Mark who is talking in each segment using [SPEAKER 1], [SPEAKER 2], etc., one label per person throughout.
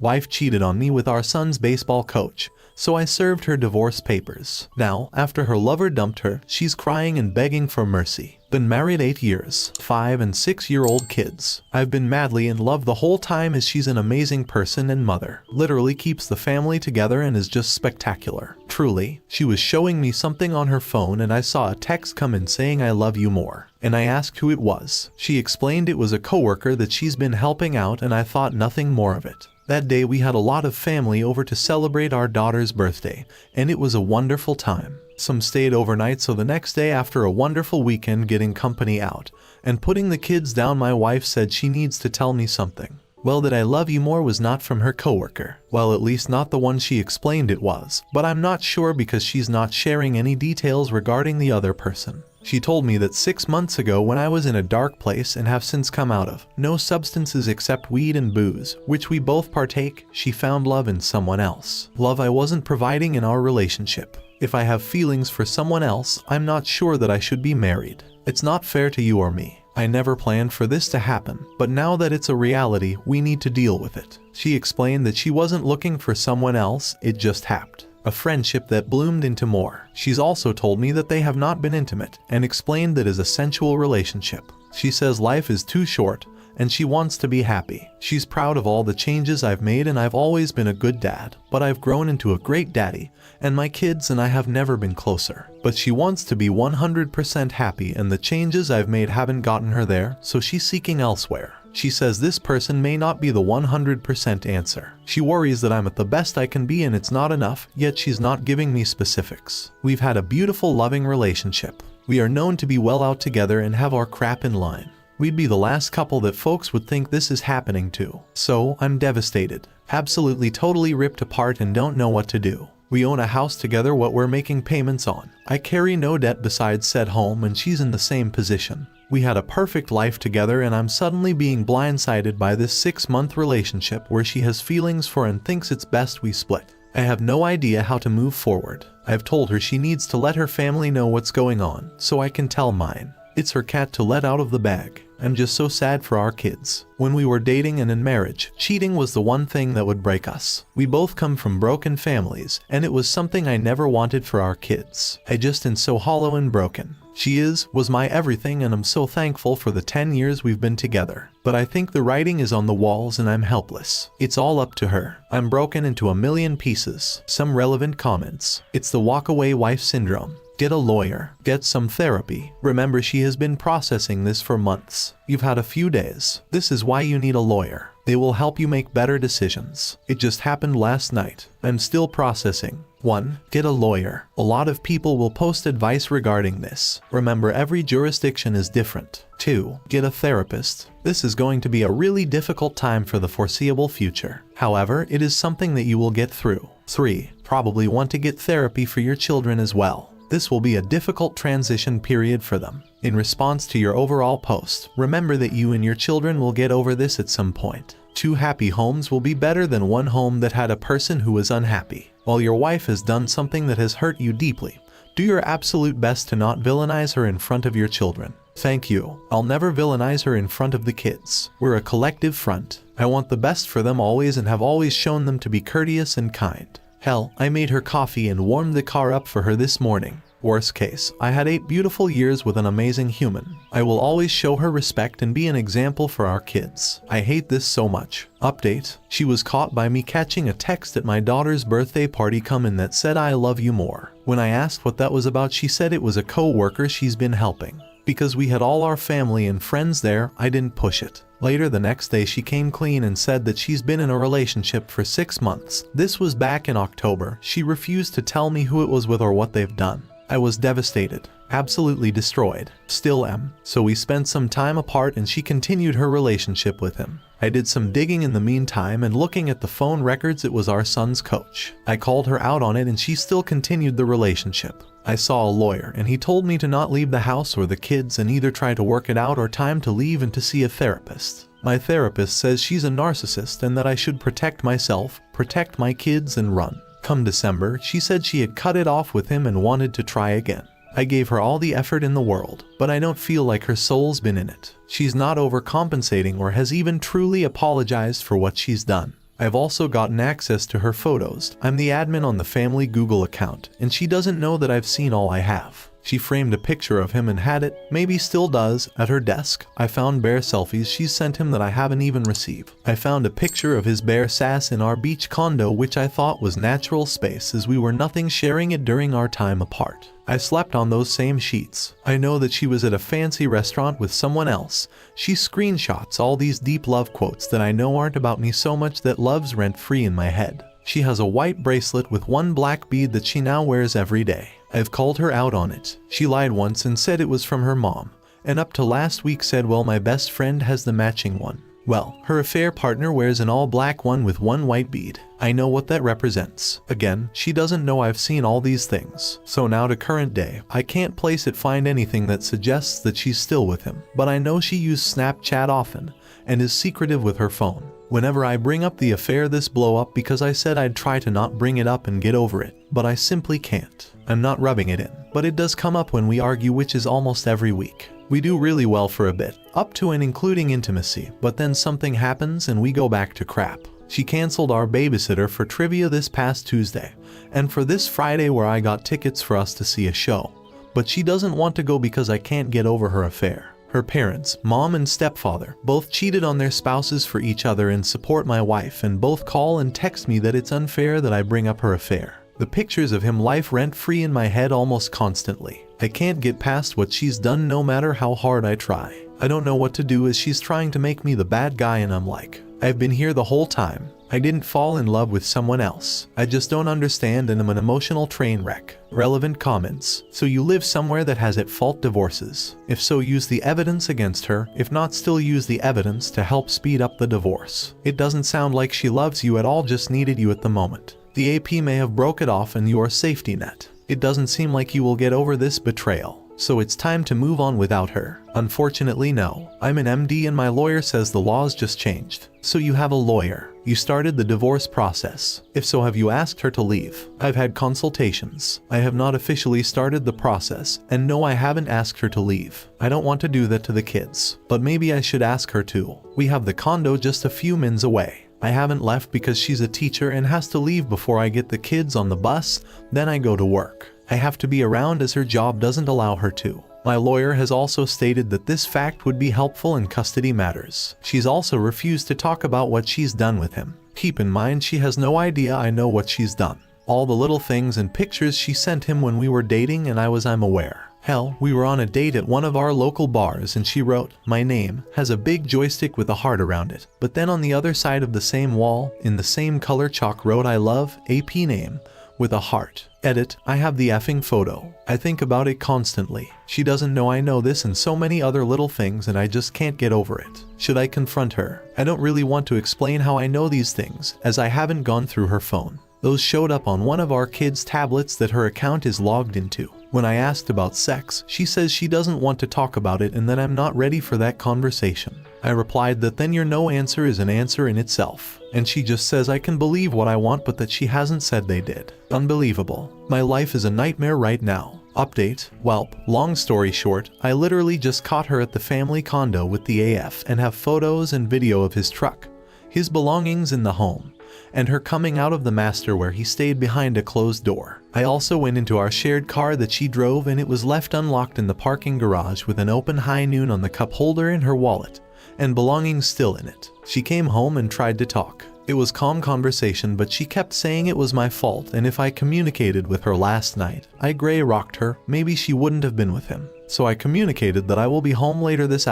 [SPEAKER 1] Wife cheated on me with our son's baseball coach, so I served her divorce papers. Now, after her lover dumped her, she's crying and begging for mercy. Been married 8 years, 5 and 6-year-old kids. I've been madly in love the whole time as she's an amazing person and mother. Literally keeps the family together and is just spectacular. Truly, she was showing me something on her phone and I saw a text come in saying I love you more. And I asked who it was. She explained it was a coworker that she's been helping out and I thought nothing more of it. That day we had a lot of family over to celebrate our daughter's birthday, and it was a wonderful time. Some stayed overnight, so the next day after a wonderful weekend getting company out and putting the kids down, my wife said she needs to tell me something. Well, that I love you more was not from her coworker. Well, at least not the one she explained it was, but I'm not sure because she's not sharing any details regarding the other person. She told me that 6 months ago when I was in a dark place and have since come out of, no substances except weed and booze, which we both partake, she found love in someone else. Love I wasn't providing in our relationship. If I have feelings for someone else, I'm not sure that I should be married. It's not fair to you or me. I never planned for this to happen, but now that it's a reality, we need to deal with it. She explained that she wasn't looking for someone else, it just happened. A friendship that bloomed into more. She's also told me that they have not been intimate and explained that is a sensual relationship. She says life is too short and she wants to be happy. She's proud of all the changes I've made and I've always been a good dad, but I've grown into a great daddy and my kids and I have never been closer. But she wants to be 100% happy and the changes I've made haven't gotten her there, so she's seeking elsewhere. She says this person may not be the 100% answer. She worries that I'm at the best I can be and it's not enough, yet she's not giving me specifics. We've had a beautiful, loving relationship. We are known to be well out together and have our crap in line. We'd be the last couple that folks would think this is happening to. So, I'm devastated. Absolutely totally ripped apart and don't know what to do. We own a house together what we're making payments on. I carry no debt besides said home and she's in the same position. We had a perfect life together and I'm suddenly being blindsided by this 6-month relationship where she has feelings for and thinks it's best we split. I have no idea how to move forward. I've told her she needs to let her family know what's going on, so I can tell mine. It's her cat to let out of the bag. I'm just so sad for our kids. When we were dating and in marriage, cheating was the one thing that would break us. We both come from broken families, and it was something I never wanted for our kids. I just am so hollow and broken. She was my everything and I'm so thankful for the 10 years we've been together. But I think the writing is on the walls and I'm helpless. It's all up to her. I'm broken into a million pieces. Some relevant comments. It's the walk-away wife syndrome. Get a lawyer. Get some therapy. Remember, she has been processing this for months. You've had a few days. This is why you need a lawyer. They will help you make better decisions. It just happened last night. I'm still processing. 1. Get a lawyer. A lot of people will post advice regarding this. Remember, every jurisdiction is different. 2. Get a therapist. This is going to be a really difficult time for the foreseeable future. However, it is something that you will get through. 3. Probably want to get therapy for your children as well. This will be a difficult transition period for them. In response to your overall post, remember that you and your children will get over this at some point. 2 happy homes will be better than 1 home that had a person who was unhappy. While your wife has done something that has hurt you deeply, do your absolute best to not villainize her in front of your children. Thank you. I'll never villainize her in front of the kids. We're a collective front. I want the best for them always and have always shown them to be courteous and kind. Hell, I made her coffee and warmed the car up for her this morning. Worst case, I had 8 beautiful years with an amazing human. I will always show her respect and be an example for our kids. I hate this so much. Update: she was caught by me catching a text at my daughter's birthday party come in that said I love you more. When I asked what that was about, she said it was a co-worker she's been helping. Because we had all our family and friends there, I didn't push it. Later the next day she came clean and said that she's been in a relationship for 6 months. This was back in October. She refused to tell me who it was with or what they've done. I was devastated, absolutely destroyed, still am. So we spent some time apart and she continued her relationship with him. I did some digging in the meantime and looking at the phone records, it was our son's coach. I called her out on it and she still continued the relationship. I saw a lawyer and he told me to not leave the house or the kids and either try to work it out or time to leave and to see a therapist. My therapist says she's a narcissist and that I should protect myself, protect my kids and run. Come December, she said she had cut it off with him and wanted to try again. I gave her all the effort in the world, but I don't feel like her soul's been in it. She's not overcompensating or has even truly apologized for what she's done. I've also gotten access to her photos. I'm the admin on the family Google account, and she doesn't know that I've seen all I have. She framed a picture of him and had it, maybe still does, at her desk. I found bear selfies she's sent him that I haven't even received. I found a picture of his bear sass in our beach condo, which I thought was natural space as we were nothing sharing it during our time apart. I slept on those same sheets. I know that she was at a fancy restaurant with someone else. She screenshots all these deep love quotes that I know aren't about me so much that love's rent-free in my head. She has a white bracelet with one black bead that she now wears every day. I've called her out on it. She lied once and said it was from her mom, and up to last week said, well, my best friend has the matching one. Well, her affair partner wears an all-black one with one white bead. I know what that represents. Again, she doesn't know I've seen all these things. So now to current day, I can't find anything that suggests that she's still with him. But I know she used Snapchat often, and is secretive with her phone. Whenever I bring up the affair, this blow up because I said I'd try to not bring it up and get over it, but I simply can't. I'm not rubbing it in, but it does come up when we argue, which is almost every week. We do really well for a bit, up to and including intimacy, but then something happens and we go back to crap. She canceled our babysitter for trivia this past Tuesday, and for this Friday where I got tickets for us to see a show. But she doesn't want to go because I can't get over her affair. Her parents, mom and stepfather, both cheated on their spouses for each other and support my wife, and both call and text me that it's unfair that I bring up her affair. The pictures of him life rent-free in my head almost constantly. I can't get past what she's done no matter how hard I try. I don't know what to do as she's trying to make me the bad guy, and I'm like, I've been here the whole time. I didn't fall in love with someone else. I just don't understand and I'm an emotional train wreck. Relevant comments. So you live somewhere that has at-fault divorces. If so, use the evidence against her. If not, still use the evidence to help speed up the divorce. It doesn't sound like she loves you at all, just needed you at the moment. The AP may have broke it off and you're a safety net. It doesn't seem like you will get over this betrayal. So it's time to move on without her. Unfortunately, no. I'm an MD and my lawyer says the laws just changed. So you have a lawyer. You started the divorce process. If so, have you asked her to leave? I've had consultations. I have not officially started the process, and no, I haven't asked her to leave. I don't want to do that to the kids, but maybe I should ask her to. We have the condo just a few minutes away. I haven't left because she's a teacher and has to leave before I get the kids on the bus, then I go to work. I have to be around as her job doesn't allow her to. My lawyer has also stated that this fact would be helpful in custody matters. She's also refused to talk about what she's done with him. Keep in mind, she has no idea I know what she's done. All the little things and pictures she sent him when we were dating and I'm aware. Hell, we were on a date at one of our local bars and she wrote, "My name," has a big joystick with a heart around it. But then on the other side of the same wall, in the same color chalk, wrote, "I love, AP name," with a heart. Edit, I have the effing photo. I think about it constantly. She doesn't know I know this and so many other little things, and I just can't get over it. Should I confront her? I don't really want to explain how I know these things, as I haven't gone through her phone. Those showed up on one of our kids' tablets that her account is logged into. When I asked about sex, she says she doesn't want to talk about it and that I'm not ready for that conversation. I replied that then your no answer is an answer in itself. And she just says I can believe what I want but that she hasn't said they did. Unbelievable. My life is a nightmare right now. Update. Welp. Long story short, I literally just caught her at the family condo with the AF and have photos and video of his truck, his belongings in the home, and her coming out of the master where he stayed behind a closed door. I also went into our shared car that she drove and it was left unlocked in the parking garage with an open high noon on the cup holder in her wallet and belongings still in it. She came home and tried to talk. It was calm conversation, but she kept saying it was my fault and if I communicated with her last night, I gray rocked her, maybe she wouldn't have been with him. So I communicated that I will be home later this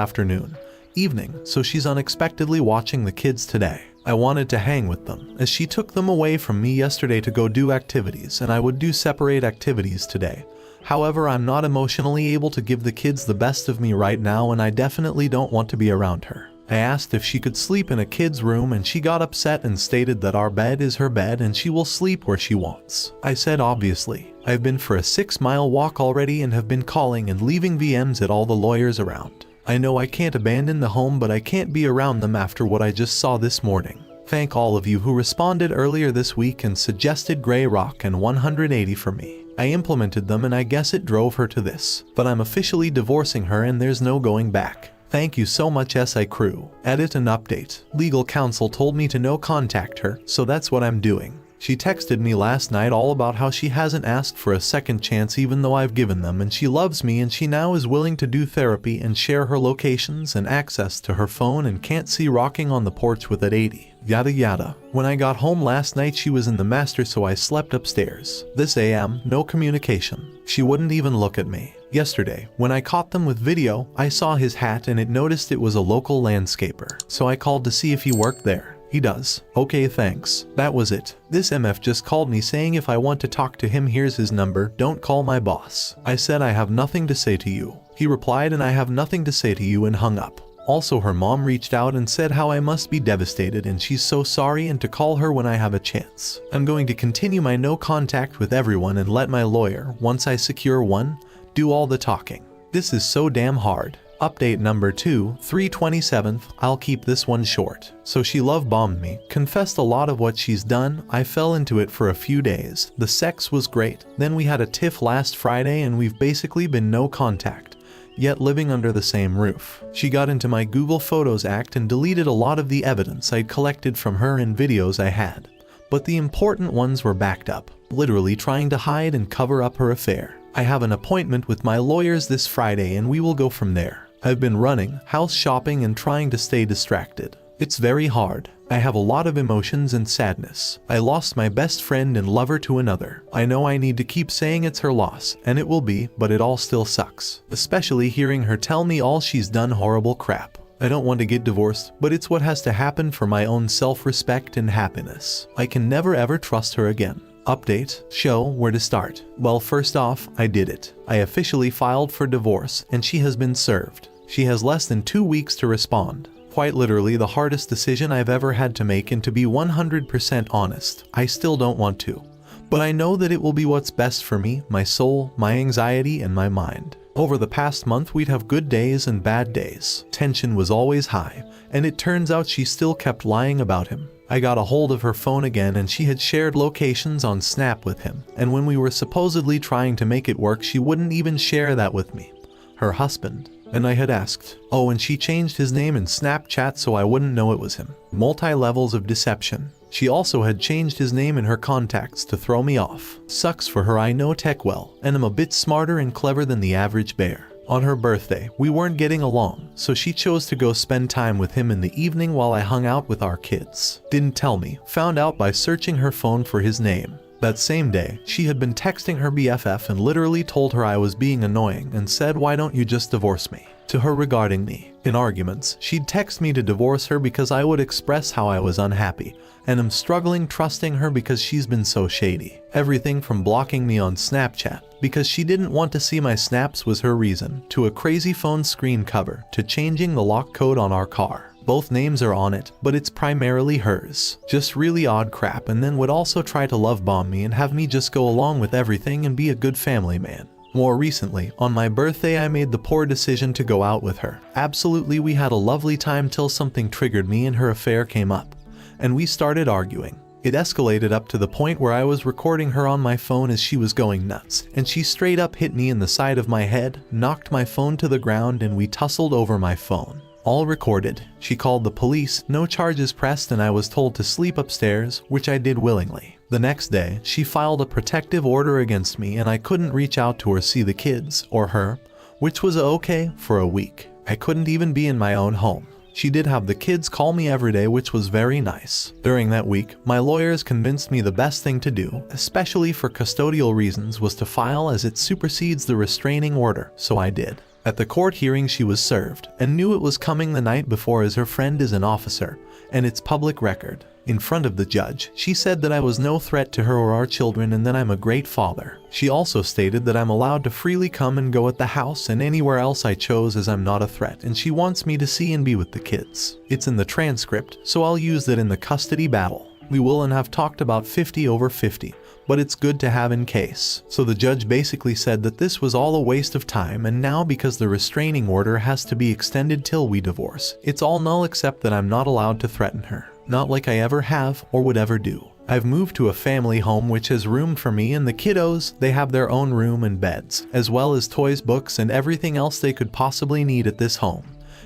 [SPEAKER 1] evening, so she's unexpectedly watching the kids today. I wanted to hang with them, as she took them away from me yesterday to go do activities, and I would do separate activities today. However, I'm not emotionally able to give the kids the best of me right now and I definitely don't want to be around her. I asked if she could sleep in a kid's room and she got upset and stated that our bed is her bed and she will sleep where she wants. I said obviously. I've been for a 6-mile walk already and have been calling and leaving VMs at all the lawyers around. I know I can't abandon the home, but I can't be around them after what I just saw this morning. Thank all of you who responded earlier this week and suggested Grey Rock and 180 for me. I implemented them and I guess it drove her to this. But I'm officially divorcing her and there's no going back. Thank you so much SI crew. Edit and update. Legal counsel told me to no contact her, so that's what I'm doing. She texted me last night all about how she hasn't asked for a second chance even though I've given them, and she loves me and she now is willing to do therapy and share her locations and access to her phone and can't see rocking on the porch with at 80. Yada yada. When I got home last night she was in the master, so I slept upstairs. This AM, no communication. She wouldn't even look at me. Yesterday, when I caught them with video, I saw his hat and it noticed it was a local landscaper. So I called to see if he worked there. He does. Okay, thanks. That was it. This MF just called me saying if I want to talk to him, here's his number, don't call my boss. I said I have nothing to say to you. He replied and I have nothing to say to you and hung up. Also, her mom reached out and said how I must be devastated and she's so sorry and to call her when I have a chance. I'm going to continue my no contact with everyone and let my lawyer, once I secure one, do all the talking. This is so damn hard. Update number 2, 3/27th, I'll keep this one short. So she love bombed me, confessed a lot of what she's done, I fell into it for a few days, the sex was great, then we had a tiff last Friday and we've basically been no contact, yet living under the same roof. She got into my Google Photos act and deleted a lot of the evidence I'd collected from her and videos I had. But the important ones were backed up, literally trying to hide and cover up her affair. I have an appointment with my lawyers this Friday and we will go from there. I've been running, house shopping and trying to stay distracted. It's very hard. I have a lot of emotions and sadness. I lost my best friend and lover to another. I know I need to keep saying it's her loss, and it will be, but it all still sucks. Especially hearing her tell me all she's done horrible crap. I don't want to get divorced, but it's what has to happen for my own self-respect and happiness. I can never ever trust her again. Update, show, where to start. Well, first off, I did it. I officially filed for divorce, and she has been served. She has less than 2 weeks to respond. Quite literally the hardest decision I've ever had to make, and to be 100% honest, I still don't want to. But I know that it will be what's best for me, my soul, my anxiety, and my mind. Over the past month we'd have good days and bad days. Tension was always high, and it turns out she still kept lying about him. I got a hold of her phone again and she had shared locations on Snap with him, and when we were supposedly trying to make it work she wouldn't even share that with me, her husband. And I had asked. Oh, and she changed his name in Snapchat so I wouldn't know it was him. Multi-levels of deception. She also had changed his name in her contacts to throw me off. Sucks for her, I know tech well, and I'm a bit smarter and clever than the average bear. On her birthday, we weren't getting along, so she chose to go spend time with him in the evening while I hung out with our kids. Didn't tell me, found out by searching her phone for his name. That same day, she had been texting her BFF and literally told her I was being annoying and said, why don't you just divorce me? To her regarding me. In arguments, she'd text me to divorce her because I would express how I was unhappy, and I'm struggling trusting her because she's been so shady. Everything from blocking me on Snapchat because she didn't want to see my snaps was her reason, to a crazy phone screen cover, to changing the lock code on our car. Both names are on it, but it's primarily hers. Just really odd crap, and then would also try to love bomb me and have me just go along with everything and be a good family man. More recently, on my birthday I made the poor decision to go out with her. Absolutely, we had a lovely time till something triggered me and her affair came up. And we started arguing. It escalated up to the point where I was recording her on my phone as she was going nuts, and she straight up hit me in the side of my head, knocked my phone to the ground, and we tussled over my phone. All recorded. She called the police, no charges pressed, and I was told to sleep upstairs, which I did willingly. The next day, she filed a protective order against me and I couldn't reach out to her, see the kids, or her, which was okay for a week. I couldn't even be in my own home. She did have the kids call me every day, which was very nice. During that week, my lawyers convinced me the best thing to do, especially for custodial reasons, was to file, as it supersedes the restraining order, so I did. At the court hearing she was served, and knew it was coming the night before as her friend is an officer, and it's public record. In front of the judge, she said that I was no threat to her or our children and that I'm a great father. She also stated that I'm allowed to freely come and go at the house and anywhere else I chose as I'm not a threat, and she wants me to see and be with the kids. It's in the transcript, so I'll use that in the custody battle. We will and have talked about 50/50, but it's good to have in case. So the judge basically said that this was all a waste of time, and now because the restraining order has to be extended till we divorce, it's all null except that I'm not allowed to threaten her. Not like I ever have or would ever do. I've moved to a family home which has room for me and the kiddos. They have their own room and beds, as well as toys, books, and everything else they could possibly need at this home.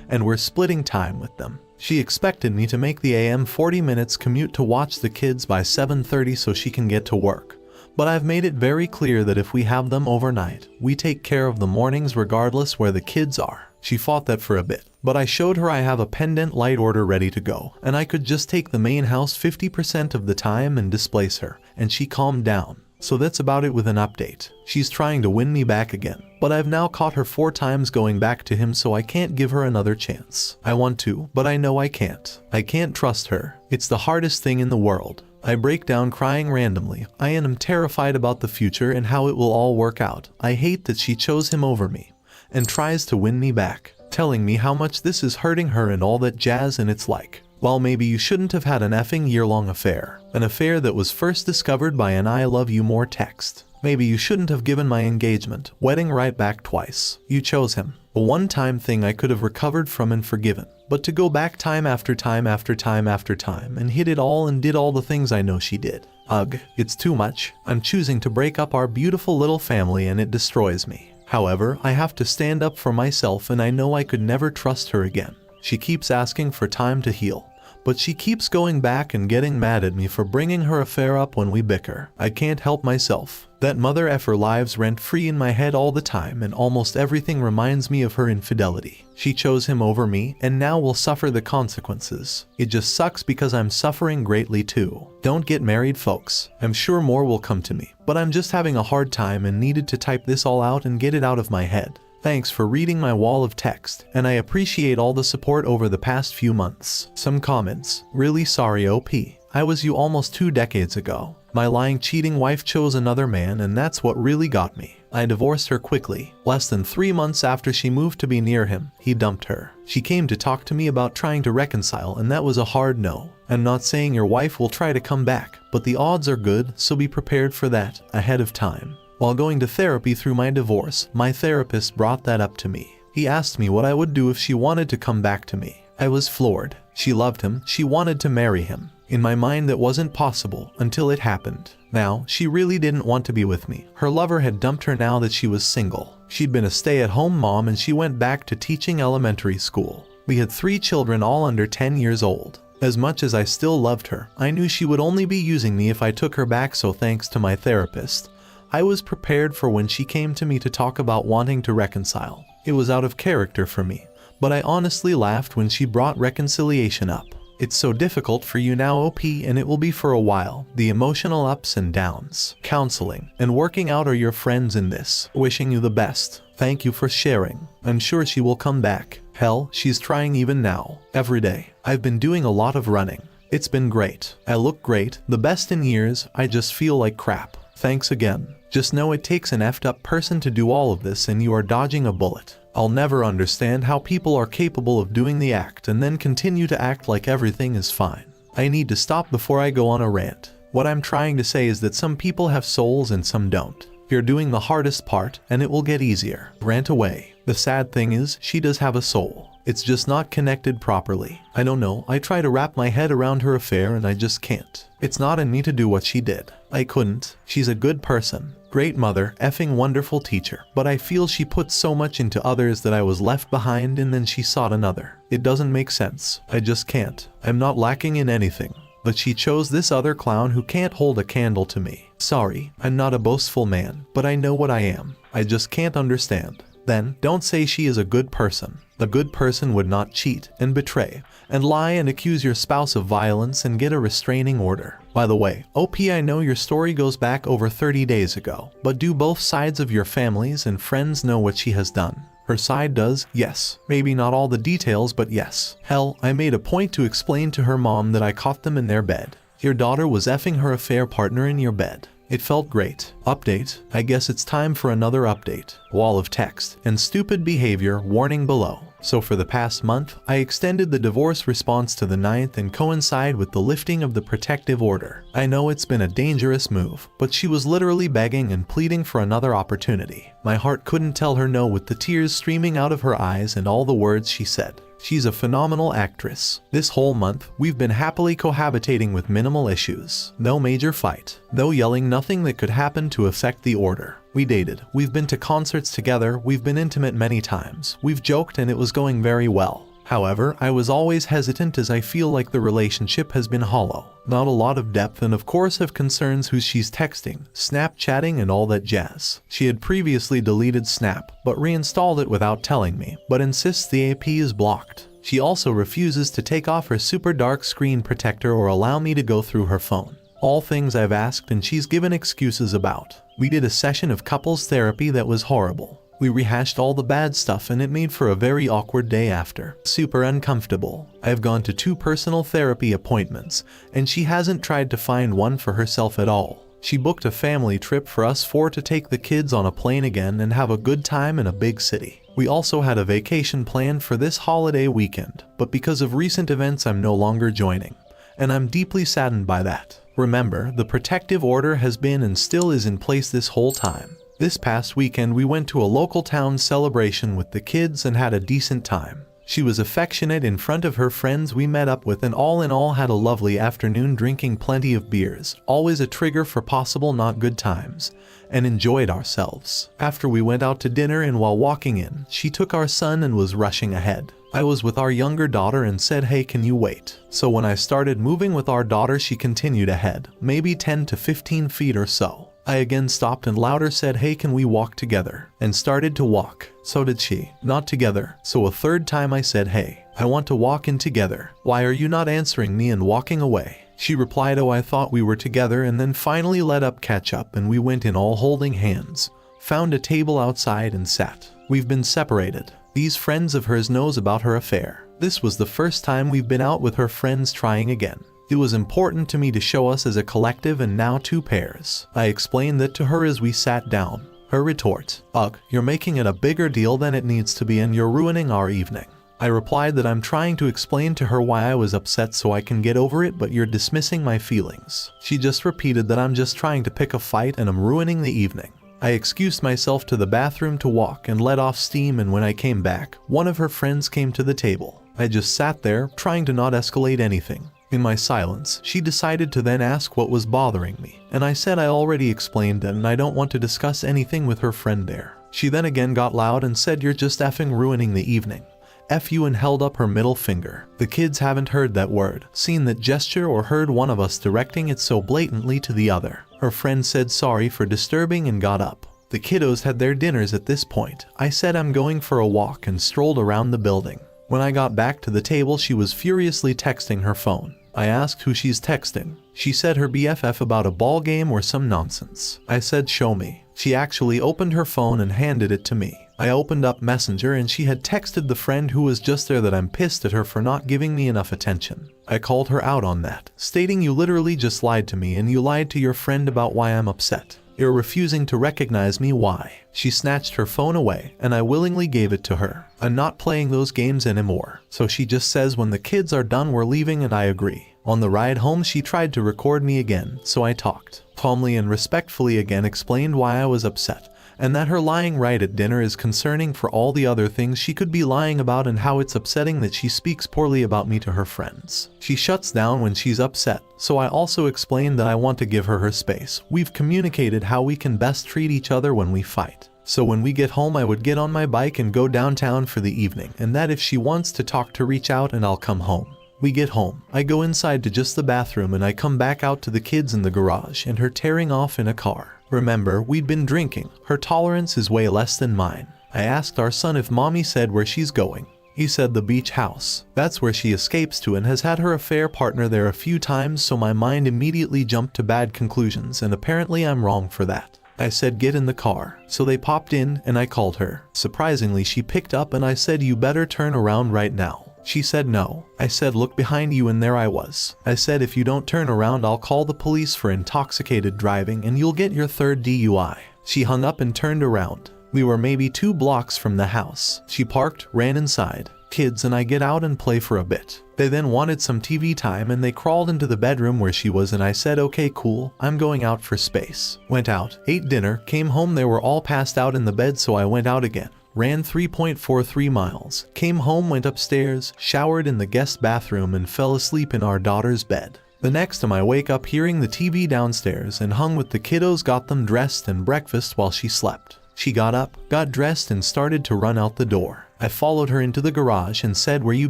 [SPEAKER 1] and we're splitting time with them. She expected me to make the AM 40 minutes commute to watch the kids by 7:30 so she can get to work. But I've made it very clear that if we have them overnight, we take care of the mornings regardless where the kids are. She fought that for a bit, but I showed her I have a pendant light order ready to go, and I could just take the main house 50% of the time and displace her, and she calmed down. So that's about it with an update. She's trying to win me back again, but I've now caught her 4 times going back to him, so I can't give her another chance. I want to, but I know I can't. I can't trust her. It's the hardest thing in the world. I break down crying randomly. I am terrified about the future and how it will all work out. I hate that she chose him over me and tries to win me back, telling me how much this is hurting her and all that jazz, and it's like, well, maybe you shouldn't have had an effing year-long affair. An affair that was first discovered by an "I love you more" text. Maybe you shouldn't have given my engagement, wedding right back twice. You chose him. A one-time thing I could have recovered from and forgiven. But to go back time after time after time after time and hit it all and did all the things I know she did. Ugh, it's too much. I'm choosing to break up our beautiful little family and it destroys me. However, I have to stand up for myself, and I know I could never trust her again. She keeps asking for time to heal, but she keeps going back and getting mad at me for bringing her affair up when we bicker. I can't help myself. That mother effer lives rent-free in my head all the time, and almost everything reminds me of her infidelity. She chose him over me and now will suffer the consequences. It just sucks because I'm suffering greatly too. Don't get married, folks. I'm sure more will come to me, but I'm just having a hard time and needed to type this all out and get it out of my head. Thanks for reading my wall of text, and I appreciate all the support over the past few months. Some comments. Really sorry, OP. I was you almost 2 decades ago. My lying, cheating wife chose another man, and that's what really got me. I divorced her quickly. Less than 3 months after she moved to be near him, he dumped her. She came to talk to me about trying to reconcile, and that was a hard no. I'm not saying your wife will try to come back, but the odds are good, so be prepared for that ahead of time. While going to therapy through my divorce, my therapist brought that up to me. He asked me what I would do if she wanted to come back to me. I was floored. She loved him. She wanted to marry him. In my mind, that wasn't possible until it happened. Now, she really didn't want to be with me. Her lover had dumped her now that she was single. She'd been a stay-at-home mom and she went back to teaching elementary school. We had 3 children, all under 10 years old. As much as I still loved her, I knew she would only be using me if I took her back, so thanks to my therapist, I was prepared for when she came to me to talk about wanting to reconcile. It was out of character for me, but I honestly laughed when she brought reconciliation up. It's so difficult for you now, OP, and it will be for a while. The emotional ups and downs, counseling, and working out are your friends in this. Wishing you the best. Thank you for sharing. I'm sure she will come back. Hell, she's trying even now. Every day. I've been doing a lot of running. It's been great. I look great, the best in years. I just feel like crap. Thanks again. Just know it takes an effed up person to do all of this, and you are dodging a bullet. I'll never understand how people are capable of doing the act and then continue to act like everything is fine. I need to stop before I go on a rant. What I'm trying to say is that some people have souls and some don't. You're doing the hardest part, and it will get easier. Rant away. The sad thing is, she does have a soul. It's just not connected properly. I don't know, I try to wrap my head around her affair and I just can't. It's not in me to do what she did. I couldn't. She's a good person. Great mother, effing wonderful teacher. But I feel she put so much into others that I was left behind and then she sought another. It doesn't make sense. I just can't. I'm not lacking in anything. But she chose this other clown who can't hold a candle to me. Sorry, I'm not a boastful man, but I know what I am. I just can't understand. Then, don't say she is a good person. A good person would not cheat and betray and lie and accuse your spouse of violence and get a restraining order. By the way, OP, I know your story goes back over 30 days ago, but do both sides of your families and friends know what she has done? Her side does, yes. Maybe not all the details, but yes. Hell, I made a point to explain to her mom that I caught them in their bed. Your daughter was effing her affair partner in your bed. It felt great. Update. I guess it's time for another update. Wall of text and stupid behavior warning below. So for the past month, I extended the divorce response to the 9th and coincide with the lifting of the protective order. I know it's been a dangerous move, but she was literally begging and pleading for another opportunity. My heart couldn't tell her no with the tears streaming out of her eyes and all the words she said. She's a phenomenal actress. This whole month, we've been happily cohabitating with minimal issues. No major fight. No yelling, nothing that could happen to affect the order. We dated. We've been to concerts together. We've been intimate many times. We've joked and it was going very well. However, I was always hesitant as I feel like the relationship has been hollow. Not a lot of depth, and of course have concerns who she's texting, Snapchatting and all that jazz. She had previously deleted Snap, but reinstalled it without telling me, but insists the AP is blocked. She also refuses to take off her super dark screen protector or allow me to go through her phone. All things I've asked and she's given excuses about. We did a session of couples therapy that was horrible. We rehashed all the bad stuff and it made for a very awkward day after. Super uncomfortable. I've gone to 2 personal therapy appointments, and she hasn't tried to find one for herself at all. She booked a family trip for us 4 to take the kids on a plane again and have a good time in a big city. We also had a vacation planned for this holiday weekend, but because of recent events I'm no longer joining, and I'm deeply saddened by that. Remember, the protective order has been and still is in place this whole time. This past weekend we went to a local town celebration with the kids and had a decent time. She was affectionate in front of her friends we met up with, and all in all had a lovely afternoon drinking plenty of beers, always a trigger for possible not good times, and enjoyed ourselves. After we went out to dinner, and while walking in, she took our son and was rushing ahead. I was with our younger daughter and said, "Hey, can you wait?" So when I started moving with our daughter, she continued ahead, maybe 10 to 15 feet or so. I again stopped and louder said, "Hey, can we walk together?" and started to walk. So did she. Not together. So a third time I said, "Hey, I want to walk in together. Why are you not answering me and walking away?" She replied, "Oh, I thought we were together," and then finally let up catch up and we went in all holding hands. Found a table outside and sat. We've been separated. These friends of hers knows about her affair. This was the first time we've been out with her friends trying again. It was important to me to show us as a collective and now 2 pairs. I explained that to her as we sat down. Her retort, "Ugh, you're making it a bigger deal than it needs to be and you're ruining our evening." I replied that I'm trying to explain to her why I was upset so I can get over it, but you're dismissing my feelings. She just repeated that I'm just trying to pick a fight and I'm ruining the evening. I excused myself to the bathroom to walk and let off steam, and when I came back, one of her friends came to the table. I just sat there, trying to not escalate anything. In my silence, she decided to then ask what was bothering me, and I said I already explained that and I don't want to discuss anything with her friend there. She then again got loud and said, "You're just effing ruining the evening. F you," and held up her middle finger. The kids haven't heard that word, seen that gesture, or heard one of us directing it so blatantly to the other. Her friend said sorry for disturbing and got up. The kiddos had their dinners at this point. I said I'm going for a walk and strolled around the building. When I got back to the table, she was furiously texting her phone. I asked who she's texting. She said her BFF about a ball game or some nonsense. I said, "Show me." She actually opened her phone and handed it to me. I opened up Messenger and she had texted the friend who was just there that I'm pissed at her for not giving me enough attention. I called her out on that, stating, "You literally just lied to me and you lied to your friend about why I'm upset. You're refusing to recognize me, why?" She snatched her phone away and I willingly gave it to her. I'm not playing those games anymore. So she just says when the kids are done we're leaving, and I agree. On the ride home she tried to record me again, so I talked. Calmly and respectfully again explained why I was upset, and that her lying right at dinner is concerning for all the other things she could be lying about, and how it's upsetting that she speaks poorly about me to her friends. She shuts down when she's upset, so I also explained that I want to give her her space. We've communicated how we can best treat each other when we fight. So when we get home I would get on my bike and go downtown for the evening, and that if she wants to talk to reach out and I'll come home. We get home, I go inside to just the bathroom and I come back out to the kids in the garage and her tearing off in a car. Remember, we'd been drinking. Her tolerance is way less than mine. I asked our son if mommy said where she's going. He said the beach house. That's where she escapes to and has had her affair partner there a few times, so my mind immediately jumped to bad conclusions, and apparently I'm wrong for that. I said get in the car. So they popped in and I called her. Surprisingly, she picked up and I said, "You better turn around right now." She said no. I said, "Look behind you," and there I was. I said, "If you don't turn around I'll call the police for intoxicated driving and you'll get your 3rd DUI. She hung up and turned around. We were maybe 2 blocks from the house. She parked, ran inside. Kids and I get out and play for a bit. They then wanted some TV time and they crawled into the bedroom where she was, and I said, "Okay, cool, I'm going out for space." Went out, ate dinner, came home, they were all passed out in the bed, so I went out again. Ran 3.43 miles, came home, went upstairs, showered in the guest bathroom and fell asleep in our daughter's bed. The next time I wake up hearing the TV downstairs and hung with the kiddos, got them dressed and breakfast while she slept. She got up, got dressed and started to run out the door. I followed her into the garage and said, "Where you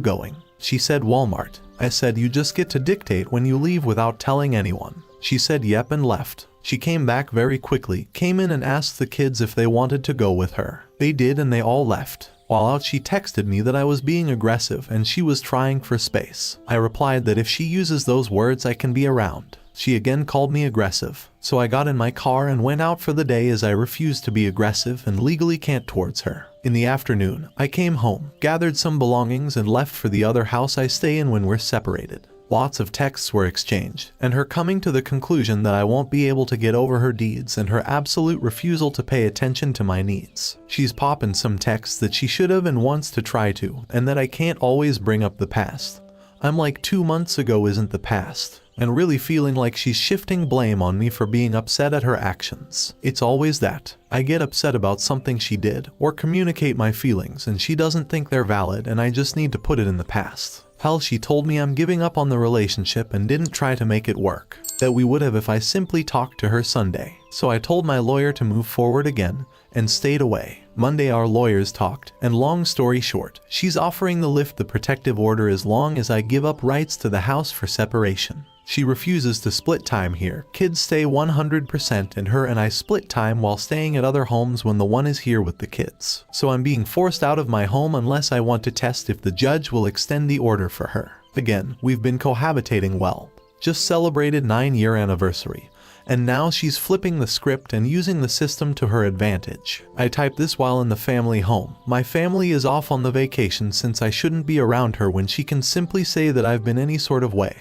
[SPEAKER 1] going?" She said, "Walmart." I said, "You just get to dictate when you leave without telling anyone." She said yep and left. She came back very quickly, came in and asked the kids if they wanted to go with her. They did and they all left. While out she texted me that I was being aggressive and she was trying for space. I replied that if she uses those words I can be around. She again called me aggressive. So I got in my car and went out for the day as I refused to be aggressive and legally can't towards her. In the afternoon, I came home, gathered some belongings and left for the other house I stay in when we're separated. Lots of texts were exchanged, and her coming to the conclusion that I won't be able to get over her deeds and her absolute refusal to pay attention to my needs. She's popping some texts that she should have and wants to try to, and that I can't always bring up the past. I'm like 2 months ago isn't the past, and really feeling like she's shifting blame on me for being upset at her actions. It's always that. I get upset about something she did, or communicate my feelings, and she doesn't think they're valid and I just need to put it in the past. Hell, she told me I'm giving up on the relationship and didn't try to make it work. That we would have if I simply talked to her Sunday. So I told my lawyer to move forward again, and stayed away. Monday our lawyers talked, and long story short, she's offering to lift the protective order as long as I give up rights to the house for separation. She refuses to split time here. Kids stay 100% and her and I split time while staying at other homes when the one is here with the kids. So I'm being forced out of my home unless I want to test if the judge will extend the order for her. Again, we've been cohabitating well. Just celebrated 9-year anniversary. And now she's flipping the script and using the system to her advantage. I type this while in the family home. My family is off on the vacation since I shouldn't be around her when she can simply say that I've been any sort of way.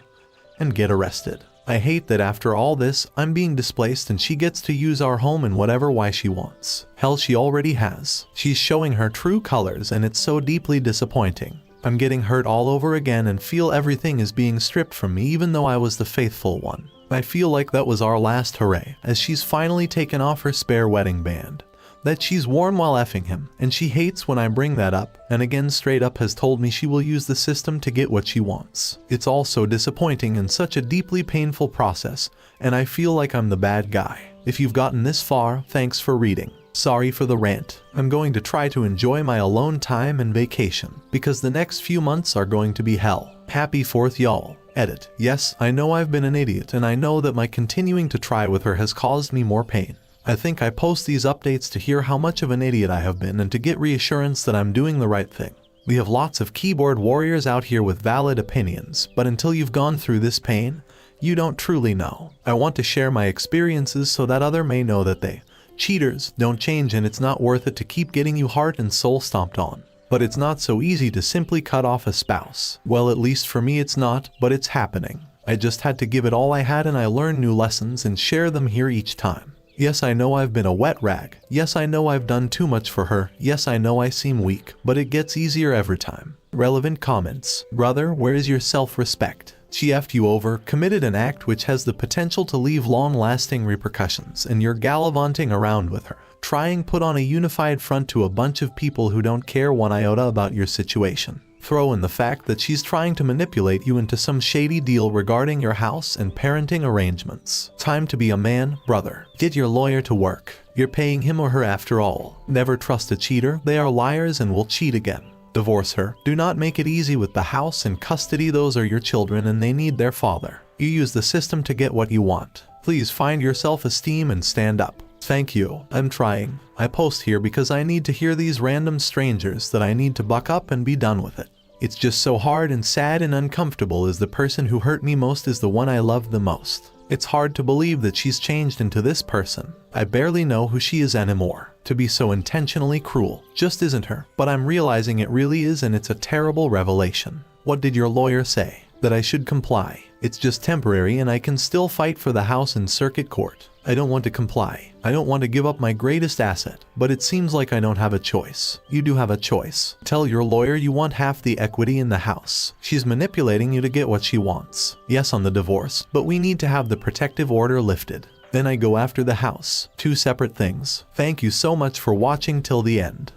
[SPEAKER 1] And get arrested. I hate that after all this, I'm being displaced and she gets to use our home in whatever way she wants. Hell, she already has. She's showing her true colors and it's so deeply disappointing. I'm getting hurt all over again and feel everything is being stripped from me even though I was the faithful one. I feel like that was our last hooray, as she's finally taken off her spare wedding band. That she's worn while effing him, and she hates when I bring that up, and again straight up has told me she will use the system to get what she wants. It's all so disappointing and such a deeply painful process, and I feel like I'm the bad guy. If you've gotten this far, thanks for reading. Sorry for the rant. I'm going to try to enjoy my alone time and vacation, because the next few months are going to be hell. Happy 4th y'all. Edit. Yes, I know I've been an idiot, and I know that my continuing to try with her has caused me more pain. I think I post these updates to hear how much of an idiot I have been and to get reassurance that I'm doing the right thing. We have lots of keyboard warriors out here with valid opinions, but until you've gone through this pain, you don't truly know. I want to share my experiences so that others may know that they, cheaters, don't change and it's not worth it to keep getting you heart and soul stomped on. But it's not so easy to simply cut off a spouse. Well, at least for me it's not, but it's happening. I just had to give it all I had and I learned new lessons and share them here each time. Yes, I know I've been a wet rag. Yes, I know I've done too much for her. Yes, I know I seem weak, but it gets easier every time. Relevant comments. Brother, where is your self-respect? She effed you over, committed an act which has the potential to leave long-lasting repercussions, and you're gallivanting around with her, trying put on a unified front to a bunch of people who don't care one iota about your situation. Throw in the fact that she's trying to manipulate you into some shady deal regarding your house and parenting arrangements. Time to be a man, brother. Get your lawyer to work. You're paying him or her after all. Never trust a cheater. They are liars and will cheat again. Divorce her. Do not make it easy with the house and custody. Those are your children and they need their father. You use the system to get what you want. Please find your self-esteem and stand up. Thank you. I'm trying. I post here because I need to hear these random strangers that I need to buck up and be done with it. It's just so hard and sad and uncomfortable as the person who hurt me most is the one I loved the most. It's hard to believe that she's changed into this person. I barely know who she is anymore. To be so intentionally cruel just isn't her, but I'm realizing it really is and it's a terrible revelation. What did your lawyer say? That I should comply. It's just temporary and I can still fight for the house in circuit court. I don't want to comply. I don't want to give up my greatest asset, but it seems like I don't have a choice. You do have a choice. Tell your lawyer you want half the equity in the house. She's manipulating you to get what she wants. Yes, on the divorce, but we need to have the protective order lifted. Then I go after the house. 2 separate things. Thank you so much for watching till the end.